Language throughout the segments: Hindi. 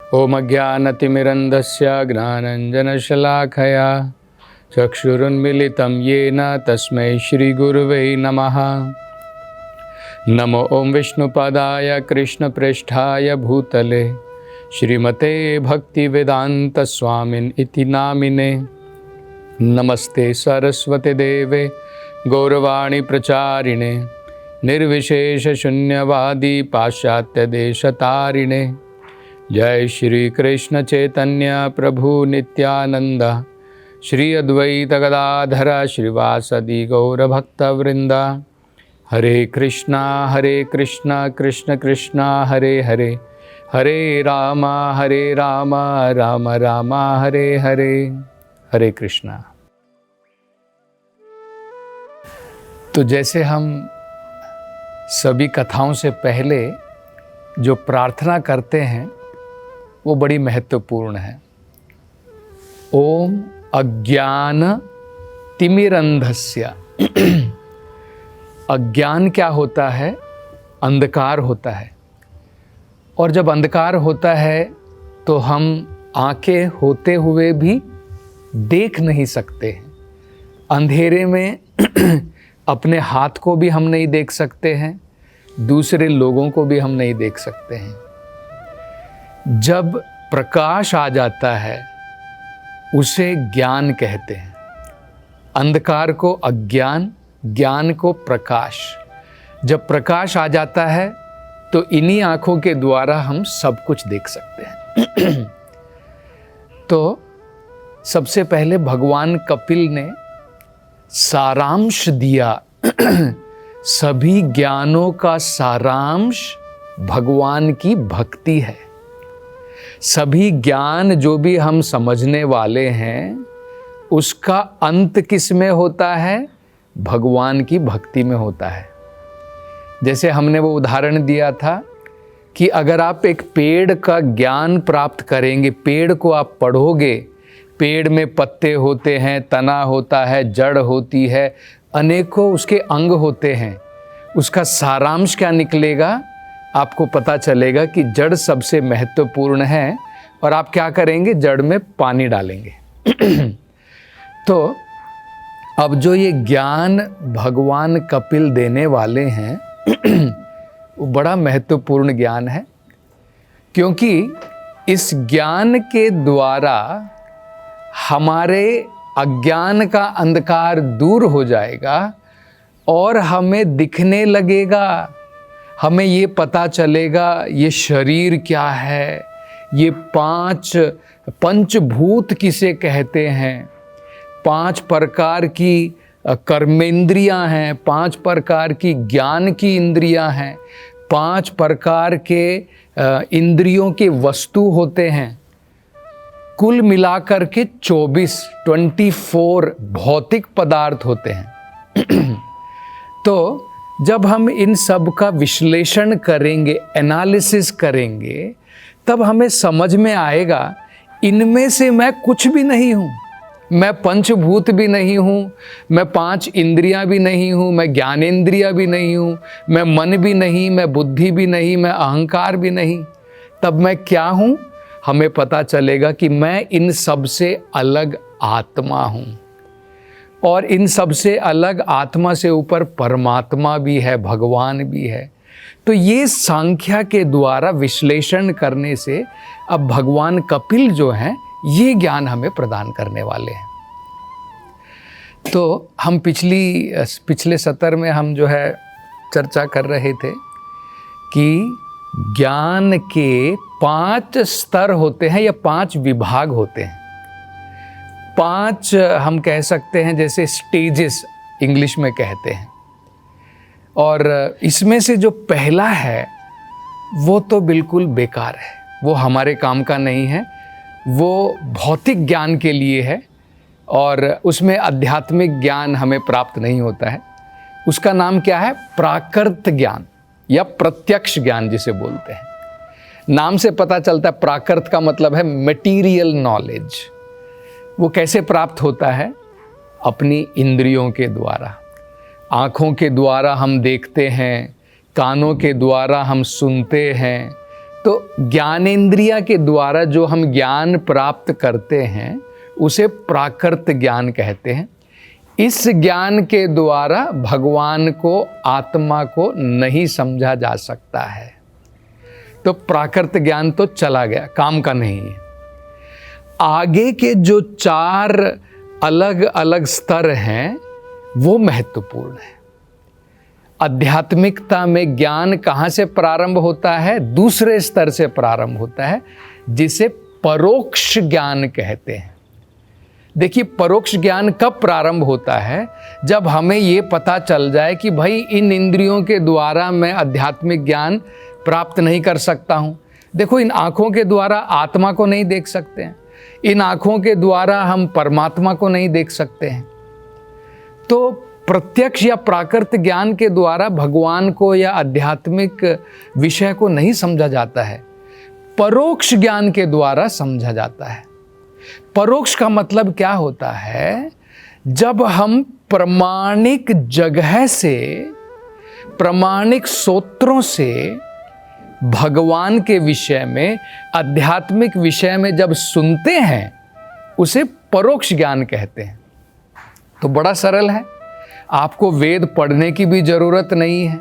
ओम अज्ञानतिमिरन्धस्य ज्ञानाञ्जनशलाकया चक्षुरुन्मीलितं येन तस्मै श्रीगुरुवे नमः। नमो ओं विष्णुपादाय कृष्णप्रेष्ठाय भूतले श्रीमते भक्तिवेदान्तस्वामिन् इति नामिने। नमस्ते सरस्वती देवे गौरवाणी प्रचारिणे निर्विशेषशून्यवादी पाश्चात्यदेशतारिणे। जय श्री कृष्ण चैतन्य प्रभु नित्यानंद श्री अद्वैत गदाधर श्रीवासदि गौरभक्तवृंदा। हरे कृष्णा कृष्ण कृष्णा हरे हरे, हरे राम राम राम हरे हरे। हरे कृष्णा। तो जैसे हम सभी कथाओं से पहले जो प्रार्थना करते हैं वो बड़ी महत्वपूर्ण है। ओम अज्ञान तिमिरंधस्य। अज्ञान क्या होता है? अंधकार होता है। और जब अंधकार होता है तो हम आंखें होते हुए भी देख नहीं सकते हैं। अंधेरे में अपने हाथ को भी हम नहीं देख सकते हैं, दूसरे लोगों को भी हम नहीं देख सकते हैं। जब प्रकाश आ जाता है उसे ज्ञान कहते हैं। अंधकार को अज्ञान, ज्ञान को प्रकाश। जब प्रकाश आ जाता है तो इन्हीं आंखों के द्वारा हम सब कुछ देख सकते हैं। तो सबसे पहले भगवान कपिल ने सारांश दिया। सभी ज्ञानों का सारांश भगवान की भक्ति है। सभी ज्ञान जो भी हम समझने वाले हैं उसका अंत किस में होता है? भगवान की भक्ति में होता है। जैसे हमने वो उदाहरण दिया था कि अगर आप एक पेड़ का ज्ञान प्राप्त करेंगे, पेड़ को आप पढ़ोगे, पेड़ में पत्ते होते हैं, तना होता है, जड़ होती है, अनेकों उसके अंग होते हैं। उसका सारांश क्या निकलेगा? आपको पता चलेगा कि जड़ सबसे महत्वपूर्ण है और आप क्या करेंगे? जड़ में पानी डालेंगे। तो अब जो ये ज्ञान भगवान कपिल देने वाले हैं वो बड़ा महत्वपूर्ण ज्ञान है, क्योंकि इस ज्ञान के द्वारा हमारे अज्ञान का अंधकार दूर हो जाएगा और हमें दिखने लगेगा। हमें ये पता चलेगा ये शरीर क्या है, ये पंचभूत किसे कहते हैं, 5 प्रकार की कर्मेंद्रियां हैं, 5 प्रकार की ज्ञान की इंद्रियां हैं, 5 प्रकार के इंद्रियों के वस्तु होते हैं। कुल मिलाकर के 24 भौतिक पदार्थ होते हैं। तो जब हम इन सब का विश्लेषण करेंगे, एनालिसिस करेंगे, तब हमें समझ में आएगा इनमें से मैं कुछ भी नहीं हूँ। मैं पंचभूत भी नहीं हूँ, मैं 5 इंद्रियां भी नहीं हूँ, मैं ज्ञानेंद्रिया भी नहीं हूँ, मैं मन भी नहीं, मैं बुद्धि भी नहीं, मैं अहंकार भी नहीं। तब मैं क्या हूँ? हमें पता चलेगा कि मैं इन सब से अलग आत्मा हूँ। और इन सब से अलग आत्मा से ऊपर परमात्मा भी है, भगवान भी है। तो ये सांख्या के द्वारा विश्लेषण करने से अब भगवान कपिल जो हैं ये ज्ञान हमें प्रदान करने वाले हैं। तो हम पिछले सत्र में हम जो है चर्चा कर रहे थे कि ज्ञान के 5 स्तर होते हैं या 5 विभाग होते हैं। 5 हम कह सकते हैं जैसे स्टेजेस इंग्लिश में कहते हैं। और इसमें से जो पहला है वो तो बिल्कुल बेकार है, वो हमारे काम का नहीं है, वो भौतिक ज्ञान के लिए है और उसमें आध्यात्मिक ज्ञान हमें प्राप्त नहीं होता है। उसका नाम क्या है? प्राकृत ज्ञान या प्रत्यक्ष ज्ञान जिसे बोलते हैं। नाम से पता चलता है, प्राकृत का मतलब है मटेरियल नॉलेज। वो कैसे प्राप्त होता है? अपनी इंद्रियों के द्वारा। आँखों के द्वारा हम देखते हैं, कानों के द्वारा हम सुनते हैं, तो ज्ञानेंद्रिय के द्वारा जो हम ज्ञान प्राप्त करते हैं उसे प्राकृत ज्ञान कहते हैं। इस ज्ञान के द्वारा भगवान को, आत्मा को नहीं समझा जा सकता है। तो प्राकृत ज्ञान तो चला गया, काम का नहीं है। आगे के जो 4 अलग अलग स्तर हैं वो महत्वपूर्ण है। आध्यात्मिकता में ज्ञान कहाँ से प्रारंभ होता है? दूसरे स्तर से प्रारंभ होता है, जिसे परोक्ष ज्ञान कहते हैं। देखिए, परोक्ष ज्ञान कब प्रारंभ होता है? जब हमें ये पता चल जाए कि भाई इन इंद्रियों के द्वारा मैं आध्यात्मिक ज्ञान प्राप्त नहीं कर सकता हूँ। देखो, इन आँखों के द्वारा आत्मा को नहीं देख सकते हैं, इन आँखों के द्वारा हम परमात्मा को नहीं देख सकते हैं। तो प्रत्यक्ष या प्राकृत ज्ञान के द्वारा भगवान को या आध्यात्मिक विषय को नहीं समझा जाता है, परोक्ष ज्ञान के द्वारा समझा जाता है। परोक्ष का मतलब क्या होता है? जब हम प्रामाणिक जगह से, प्रामाणिक सूत्रों से भगवान के विषय में, आध्यात्मिक विषय में जब सुनते हैं, उसे परोक्ष ज्ञान कहते हैं। तो बड़ा सरल है, आपको वेद पढ़ने की भी जरूरत नहीं है।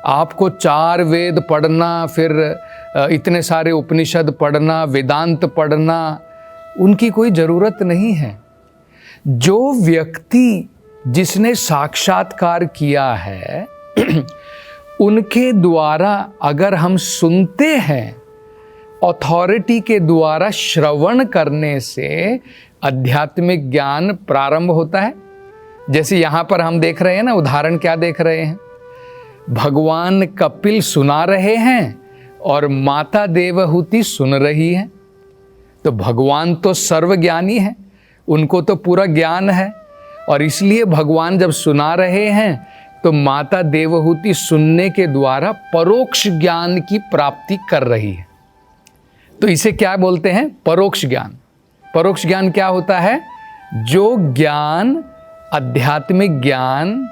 आपको 4 वेद पढ़ना, फिर इतने सारे उपनिषद पढ़ना, वेदांत पढ़ना, उनकी कोई जरूरत नहीं है। जो व्यक्ति जिसने साक्षात्कार किया है उनके द्वारा अगर हम सुनते हैं, अथॉरिटी के द्वारा श्रवण करने से आध्यात्मिक ज्ञान प्रारंभ होता है। जैसे यहाँ पर हम देख रहे हैं ना, उदाहरण क्या देख रहे हैं? भगवान कपिल सुना रहे हैं और माता देवहूति सुन रही है। तो भगवान तो सर्वज्ञानी है, उनको तो पूरा ज्ञान है, और इसलिए भगवान जब सुना रहे हैं तो माता देवहूति सुनने के द्वारा परोक्ष ज्ञान की प्राप्ति कर रही है। तो इसे क्या बोलते हैं? परोक्ष ज्ञान। परोक्ष ज्ञान क्या होता है? जो ज्ञान, आध्यात्मिक ज्ञान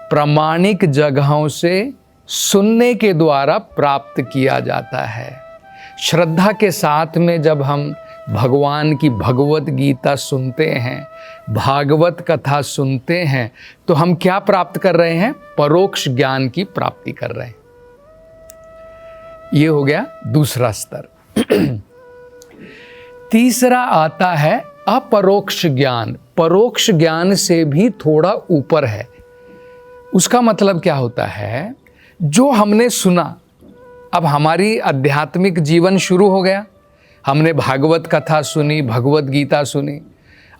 प्रामाणिक जगहों से सुनने के द्वारा प्राप्त किया जाता है। श्रद्धा के साथ में जब हम भगवान की भगवत गीता सुनते हैं, भागवत कथा सुनते हैं, तो हम क्या प्राप्त कर रहे हैं? परोक्ष ज्ञान की प्राप्ति कर रहे हैं। ये हो गया दूसरा स्तर। तीसरा आता है अपरोक्ष ज्ञान। परोक्ष ज्ञान से भी थोड़ा ऊपर है। उसका मतलब क्या होता है? जो हमने सुना, अब हमारी आध्यात्मिक जीवन शुरू हो गया, हमने भागवत कथा सुनी, भगवत गीता सुनी।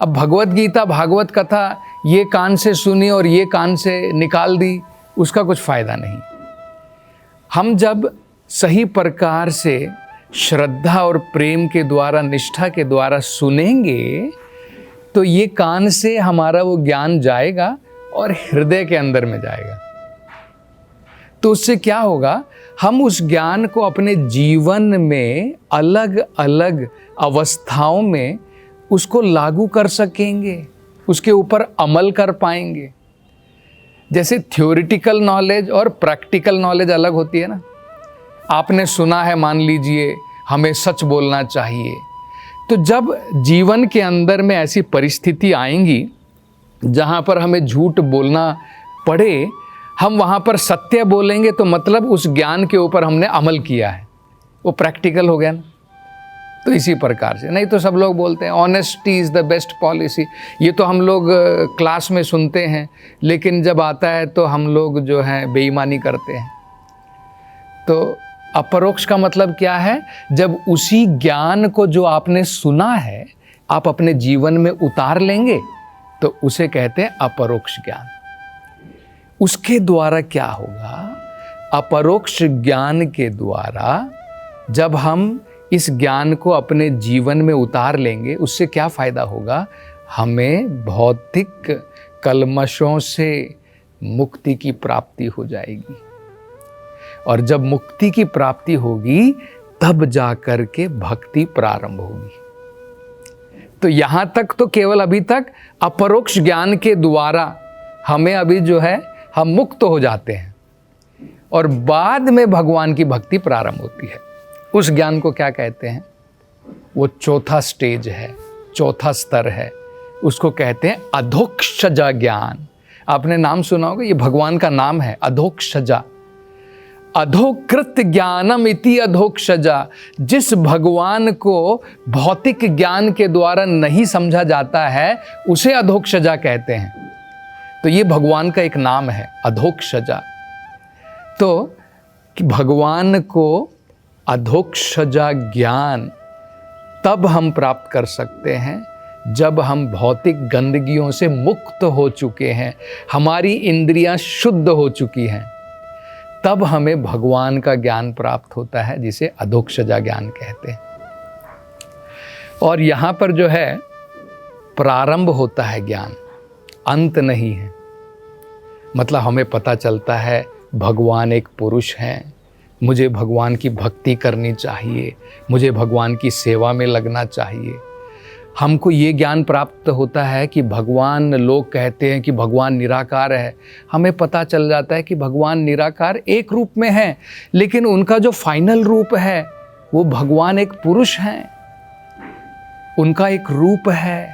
अब भगवत गीता, भागवत कथा ये कान से सुनी और ये कान से निकाल दी, उसका कुछ फ़ायदा नहीं। हम जब सही प्रकार से श्रद्धा और प्रेम के द्वारा, निष्ठा के द्वारा सुनेंगे, तो ये कान से हमारा वो ज्ञान जाएगा और हृदय के अंदर में जाएगा। तो उससे क्या होगा? हम उस ज्ञान को अपने जीवन में अलग अलग अवस्थाओं में उसको लागू कर सकेंगे, उसके ऊपर अमल कर पाएंगे। जैसे थ्योरिटिकल नॉलेज और प्रैक्टिकल नॉलेज अलग होती है ना। आपने सुना है, मान लीजिए हमें सच बोलना चाहिए, तो जब जीवन के अंदर में ऐसी परिस्थिति आएंगी जहाँ पर हमें झूठ बोलना पड़े, हम वहाँ पर सत्य बोलेंगे, तो मतलब उस ज्ञान के ऊपर हमने अमल किया है, वो प्रैक्टिकल हो गया ना। तो इसी प्रकार से, नहीं तो सब लोग बोलते हैं honesty is the best policy, ये तो हम लोग क्लास में सुनते हैं, लेकिन जब आता है तो हम लोग जो है बेईमानी करते हैं। तो अपरोक्ष का मतलब क्या है? जब उसी ज्ञान को जो आपने सुना है आप अपने जीवन में उतार लेंगे, तो उसे कहते हैं अपरोक्ष ज्ञान। उसके द्वारा क्या होगा? अपरोक्ष ज्ञान के द्वारा जब हम इस ज्ञान को अपने जीवन में उतार लेंगे, उससे क्या फ़ायदा होगा? हमें भौतिक कलमशों से मुक्ति की प्राप्ति हो जाएगी, और जब मुक्ति की प्राप्ति होगी तब जाकर के भक्ति प्रारंभ होगी। तो यहाँ तक तो केवल अभी तक अपरोक्ष ज्ञान के द्वारा हमें अभी जो है हम मुक्त हो जाते हैं, और बाद में भगवान की भक्ति प्रारंभ होती है। उस ज्ञान को क्या कहते हैं? वो चौथा स्टेज है, चौथा स्तर है, उसको कहते हैं अधोक्षजा ज्ञान। आपने नाम सुना होगा, ये भगवान का नाम है, अधोक्षजा। अधोकृत ज्ञानम इति अधोक्षजा। जिस भगवान को भौतिक ज्ञान के द्वारा नहीं समझा जाता है उसे अधोक्षजा कहते हैं। तो ये भगवान का एक नाम है, अधोक्षजा। तो कि भगवान को अधोक्षजा ज्ञान तब हम प्राप्त कर सकते हैं जब हम भौतिक गंदगियों से मुक्त हो चुके हैं, हमारी इंद्रियां शुद्ध हो चुकी हैं, तब हमें भगवान का ज्ञान प्राप्त होता है, जिसे अधोक्षजा ज्ञान कहते हैं। और यहाँ पर जो है प्रारंभ होता है ज्ञान, अंत नहीं है। मतलब हमें पता चलता है भगवान एक पुरुष हैं, मुझे भगवान की भक्ति करनी चाहिए, मुझे भगवान की सेवा में लगना चाहिए। हमको ये ज्ञान प्राप्त होता है कि भगवान, लोग कहते हैं कि भगवान निराकार है, हमें पता चल जाता है कि भगवान निराकार एक रूप में है, लेकिन उनका जो फाइनल रूप है वो भगवान एक पुरुष हैं, उनका एक रूप है।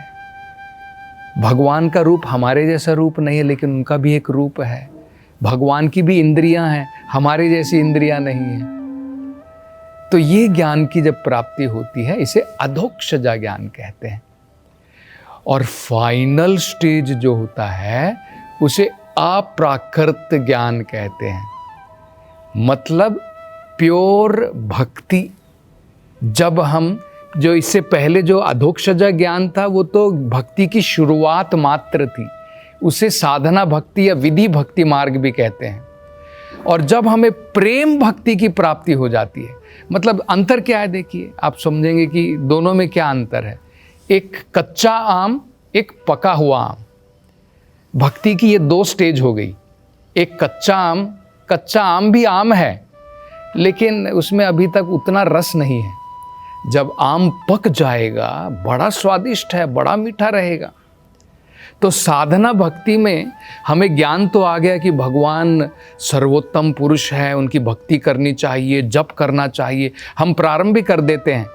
भगवान का रूप हमारे जैसा रूप नहीं है, लेकिन उनका भी एक रूप है। भगवान की भी इंद्रियां हैं, हमारी जैसी इंद्रियां नहीं हैं। तो ये ज्ञान की जब प्राप्ति होती है, इसे अधोक्षजा ज्ञान कहते हैं। और फाइनल स्टेज जो होता है उसे अप्राकृत ज्ञान कहते हैं। मतलब प्योर भक्ति। जब हम, जो इससे पहले जो अधोक्षजा ज्ञान था वो तो भक्ति की शुरुआत मात्र थी, उसे साधना भक्ति या विधि भक्ति मार्ग भी कहते हैं। और जब हमें प्रेम भक्ति की प्राप्ति हो जाती है, मतलब अंतर क्या है देखिए, आप समझेंगे कि दोनों में क्या अंतर है। एक कच्चा आम, एक पका हुआ आम। भक्ति की ये दो स्टेज हो गई। एक कच्चा आम भी आम है, लेकिन उसमें अभी तक उतना रस नहीं है। जब आम पक जाएगा, बड़ा स्वादिष्ट है, बड़ा मीठा रहेगा। तो साधना भक्ति में हमें ज्ञान तो आ गया कि भगवान सर्वोत्तम पुरुष है, उनकी भक्ति करनी चाहिए, जप करना चाहिए। हम प्रारंभ भी कर देते हैं,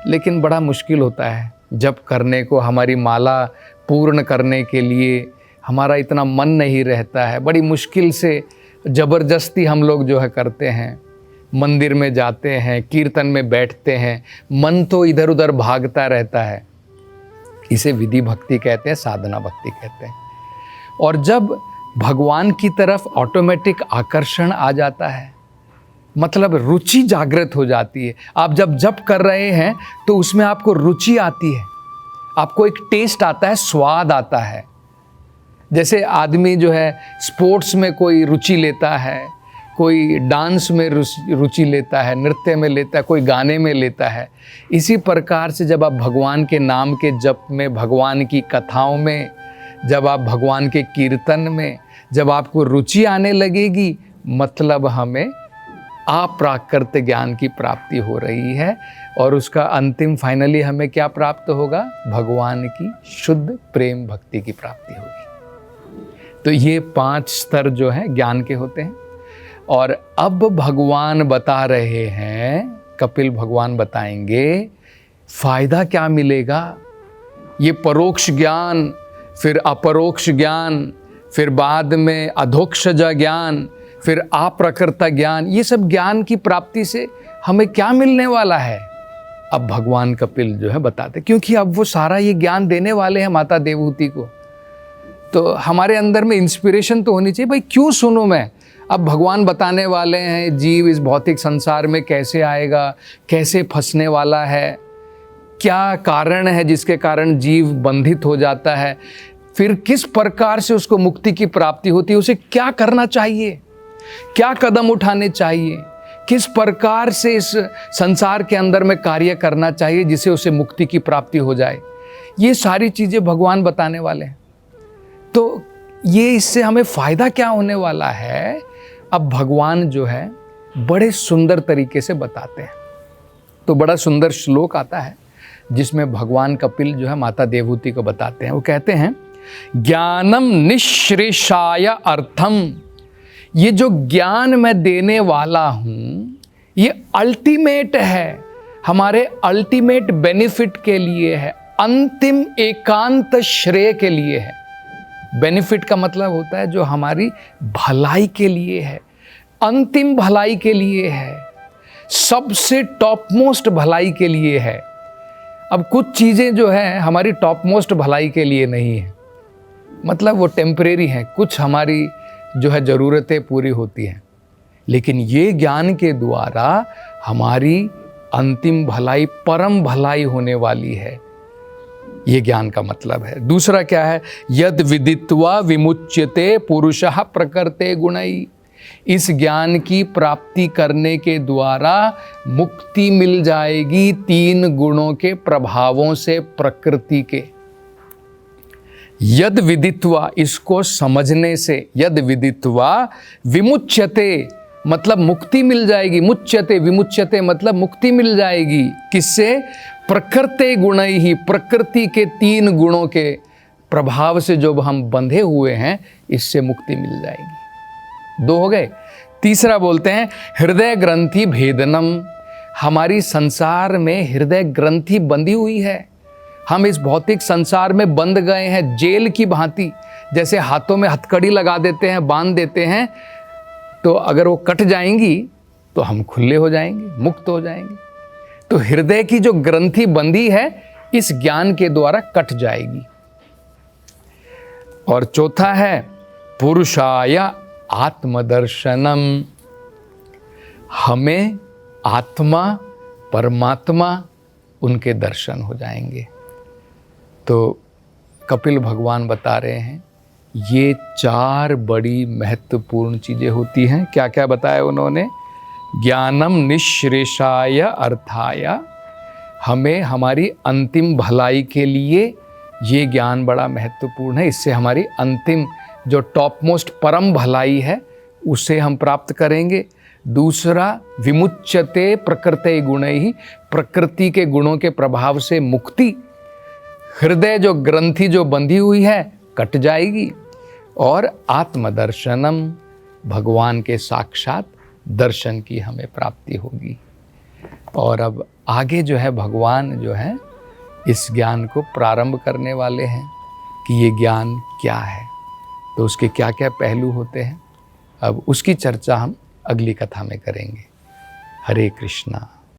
लेकिन बड़ा मुश्किल होता है जप करने को। हमारी माला पूर्ण करने के लिए हमारा इतना मन नहीं रहता है, बड़ी मुश्किल से ज़बरदस्ती हम लोग जो है करते हैं। मंदिर में जाते हैं, कीर्तन में बैठते हैं, मन तो इधर उधर भागता रहता है। इसे विधि भक्ति कहते हैं, साधना भक्ति कहते हैं। और जब भगवान की तरफ ऑटोमेटिक आकर्षण आ जाता है, मतलब रुचि जागृत हो जाती है। आप जब जप कर रहे हैं तो उसमें आपको रुचि आती है, आपको एक टेस्ट आता है, स्वाद आता है। जैसे आदमी जो है स्पोर्ट्स में कोई रुचि लेता है, कोई डांस में रुचि लेता है, नृत्य में लेता है, कोई गाने में लेता है। इसी प्रकार से जब आप भगवान के नाम के जप में, भगवान की कथाओं में, जब आप भगवान के कीर्तन में, जब आपको रुचि आने लगेगी, मतलब हमें अप्राकृत ज्ञान की प्राप्ति हो रही है। और उसका अंतिम फाइनली हमें क्या प्राप्त होगा? भगवान की शुद्ध प्रेम भक्ति की प्राप्ति होगी। तो ये 5 स्तर जो हैं ज्ञान के होते हैं। और अब भगवान बता रहे हैं, कपिल भगवान बताएंगे फायदा क्या मिलेगा। ये परोक्ष ज्ञान, फिर अपरोक्ष ज्ञान, फिर बाद में अधोक्षजा ज्ञान, फिर अप्राकृत ज्ञान, ये सब ज्ञान की प्राप्ति से हमें क्या मिलने वाला है, अब भगवान कपिल जो है बताते। क्योंकि अब वो सारा ये ज्ञान देने वाले हैं माता देवहूति को। तो हमारे अंदर में इंस्पिरेशन तो होनी चाहिए, भाई क्यों सुनूं मैं। अब भगवान बताने वाले हैं जीव इस भौतिक संसार में कैसे आएगा, कैसे फंसने वाला है, क्या कारण है जिसके कारण जीव बंधित हो जाता है, फिर किस प्रकार से उसको मुक्ति की प्राप्ति होती है, उसे क्या करना चाहिए, क्या कदम उठाने चाहिए, किस प्रकार से इस संसार के अंदर में कार्य करना चाहिए जिससे उसे मुक्ति की प्राप्ति हो जाए। ये सारी चीज़ें भगवान बताने वाले हैं। तो ये इससे हमें फ़ायदा क्या होने वाला है, अब भगवान जो है बड़े सुंदर तरीके से बताते हैं। तो बड़ा सुंदर श्लोक आता है जिसमें भगवान कपिल जो है माता देवहूति को बताते हैं। वो कहते हैं, ज्ञानम निःश्रेषाय अर्थम। ये जो ज्ञान मैं देने वाला हूँ, ये अल्टीमेट है, हमारे अल्टीमेट बेनिफिट के लिए है, अंतिम एकांत श्रेय के लिए है। बेनिफिट का मतलब होता है जो हमारी भलाई के लिए है, अंतिम भलाई के लिए है, सबसे टॉप मोस्ट भलाई के लिए है। अब कुछ चीज़ें जो हैं हमारी टॉप मोस्ट भलाई के लिए नहीं है, मतलब वो टेम्परेरी हैं, कुछ हमारी जो है ज़रूरतें पूरी होती हैं, लेकिन ये ज्ञान के द्वारा हमारी अंतिम भलाई, परम भलाई होने वाली है। ये ज्ञान का मतलब है। दूसरा क्या है? यद विदित्वा विमुच्यते पुरुषः प्रकृते गुणैः। इस ज्ञान की प्राप्ति करने के द्वारा मुक्ति मिल जाएगी 3 गुणों के प्रभावों से, प्रकृति के। यद विदित्वा, इसको समझने से, यद विदित्वा विमुच्यते मतलब मुक्ति मिल जाएगी, मुच्यते विमुच्यते मतलब मुक्ति मिल जाएगी। किससे? प्रकृते गुणैः, प्रकृति के 3 गुणों के प्रभाव से जो हम बंधे हुए हैं, इससे मुक्ति मिल जाएगी। 2 हो गए। तीसरा बोलते हैं हृदय ग्रंथि भेदनम। हमारी संसार में हृदय ग्रंथि बंधी हुई है, हम इस भौतिक संसार में बंध गए हैं जेल की भांति। जैसे हाथों में हथकड़ी लगा देते हैं, बांध देते हैं, तो अगर वो कट जाएंगी तो हम खुले हो जाएंगे, मुक्त हो जाएंगे। तो हृदय की जो ग्रंथि बंधी है इस ज्ञान के द्वारा कट जाएगी। और चौथा है पुरुषाय आत्मदर्शनम। हमें आत्मा, परमात्मा, उनके दर्शन हो जाएंगे। तो कपिल भगवान बता रहे हैं ये 4 बड़ी महत्वपूर्ण चीज़ें होती हैं। क्या क्या बताया उन्होंने? ज्ञानम निःश्रेषाय अर्थाय, हमें हमारी अंतिम भलाई के लिए ये ज्ञान बड़ा महत्वपूर्ण है। इससे हमारी अंतिम जो टॉप मोस्ट परम भलाई है उसे हम प्राप्त करेंगे। दूसरा विमुच्यते प्रकृते गुणैः, प्रकृति के गुणों के प्रभाव से मुक्ति, हृदय जो ग्रंथि जो बंधी हुई है कट जाएगी। और आत्मदर्शनम, भगवान के साक्षात दर्शन की हमें प्राप्ति होगी। और अब आगे जो है भगवान जो है इस ज्ञान को प्रारंभ करने वाले हैं कि ये ज्ञान क्या है, तो उसके क्या क्या पहलू होते हैं, अब उसकी चर्चा हम अगली कथा में करेंगे। हरे कृष्णा।